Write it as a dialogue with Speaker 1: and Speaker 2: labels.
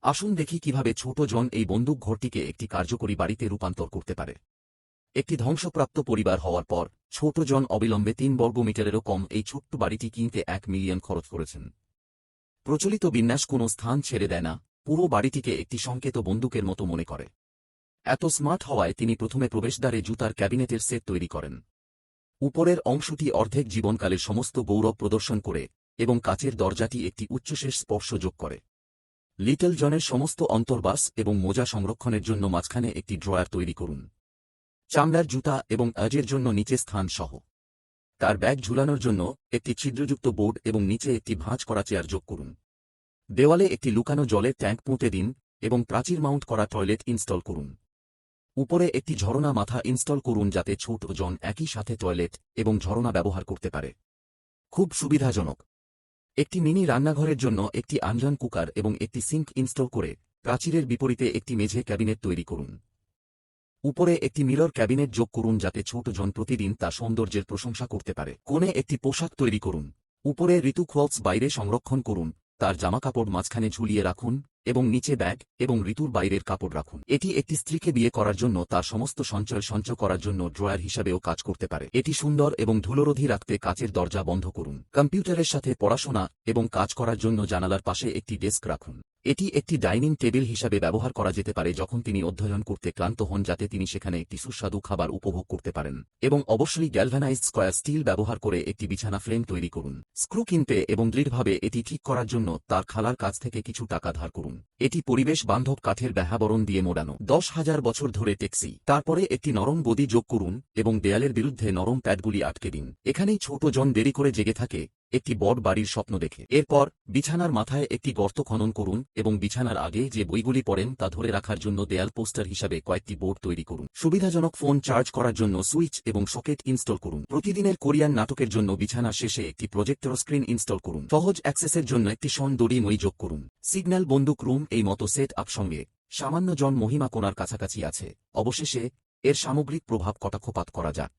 Speaker 1: আসুন দেখি কিভাবে ছোট জন এই বন্দুক ঘরটিকে একটি কার্যকরী বাড়িতে রূপান্তর করতে পারে। একটি ধ্বংসপ্রাপ্ত পরিবার হওয়ার পর ছোট জন অবিলম্বে ৩ বর্গমিটারেরও কম এই ছোট্ট বাড়িটি কিনতে ১ মিলিয়ন খরচ করেছেন। প্রচলিত বিন্যাস কোনো স্থান ছেড়ে দেয় না, পুরো বাড়িটিকে একটি সংকেত বন্দুকের মতো মনে করে। এত স্মার্ট হওয়ায় তিনি প্রথমে প্রবেশদ্বারে জুতার ক্যাবিনেটের সেট তৈরি করেন। উপরের অংশটি অর্ধেক জীবনকালের সমস্ত গৌরব প্রদর্শন করে এবং কাচের দরজাটি একটি উচ্চশেষ স্পর্শ যোগ করে। লিটল জনের সমস্ত অন্তর্বাস এবং মোজা সংরক্ষণের জন্য মাঝখানে একটি ড্রয়ার তৈরি করুন। চামড়ার জুতা এবং আজের জন্য নিচে স্থান সহ। তার ব্যাগ ঝুলানোর জন্য একটি ছিদ্রযুক্ত বোর্ড এবং নিচে একটি ভাঁজ করা চেয়ার যোগ করুন। দেওয়ালে একটি লুকানো জলের ট্যাঙ্ক পুঁতে দিন এবং প্রাচীর মাউন্ট করা টয়লেট ইনস্টল করুন। উপরে একটি ঝরনা মাথা ইনস্টল করুন যাতে ছোট জন একই সাথে টয়লেট এবং ঝরনা ব্যবহার করতে পারে। খুব সুবিধাজনক। একটি মিনি রান্নাঘরের জন্য একটি আঞ্জন কুকার এবং একটি সিঙ্ক ইনস্টল করে প্রাচীরের বিপরীতে একটি মেঝে ক্যাবিনেট তৈরি করুন। উপরে একটি মিরর ক্যাবিনেট যোগ করুন যাতে ছোট জন প্রতিদিন তার সৌন্দর্যের প্রশংসা করতে পারে। কোণে একটি পোশাক তৈরি করুন। উপরে ঋতু ক্লথস বাইরে সংরক্ষণ করুন, তার জামাকাপড় মাঝখানে ঝুলিয়ে রাখুন এবং নিচে ব্যাগ এবং ঋতুর বাইরের কাপড় রাখুন। এটি একটি স্ত্রীকে বিয়ে করার জন্য তার সমস্ত সঞ্চয় করার জন্য ড্রয়ার হিসাবেও কাজ করতে পারে। এটি সুন্দর এবং ধুলোরোধী রাখতে কাচের দরজা বন্ধ করুন। কম্পিউটারের সাথে পড়াশোনা এবং কাজ করার জন্য জানালার পাশে একটি ডেস্ক রাখুন। এটি একটি ডাইনিং টেবিল হিসাবে ব্যবহার করা যেতে পারে যখন তিনি অধ্যয়ন করতে ক্লান্ত হন, যাতে তিনি সেখানে একটি সুস্বাদু খাবার উপভোগ করতে পারেন। এবং অবশ্যই গ্যালভানাইজড স্কয়ার স্টিল ব্যবহার করে একটি বিছানা ফ্রেম তৈরি করুন। স্ক্রু কিনতে এবং দৃঢ়ভাবে এটি ঠিক করার জন্য তার খালার কাছ থেকে কিছু টাকা ধার করুন। এটি পরিবেশ বান্ধব কাঠের ব্যহাবরণ দিয়ে মোড়ানো, ১০,০০০ বছর ধরে টেকসই। তারপরে একটি নরম গদি যোগ করুন এবং দেয়ালের বিরুদ্ধে নরম প্যাডগুলি আটকে দিন। এখানেই ছোট জন দেরি করে জেগে থাকে একটি বড় বাড়ির স্বপ্ন দেখে। এরপর বিছানার মাথায় একটি গর্ত খনন করুন এবং বিছানার আগে যে বইগুলি পড়েন তা ধরে রাখার জন্য দেয়াল পোস্টার হিসাবে কয়েকটি বোর্ড তৈরি করুন। সুবিধাজনক ফোন চার্জ করার জন্য সুইচ এবং সকেট ইনস্টল করুন। প্রতিদিনের কোরিয়ান নাটকের জন্য বিছানার শেষে একটি প্রজেক্টর স্ক্রিন ইনস্টল করুন। সহজ অ্যাক্সেসের জন্য একটি দড়ি মই যোগ করুন। সিগন্যাল বন্দুক রুম এই মতো সেট আপ সঙ্গে সামান্য জন মহিমা কোণার কাছাকাছি আছে। অবশেষে এর সামগ্রিক প্রভাব কটাক্ষপাত করা যাক।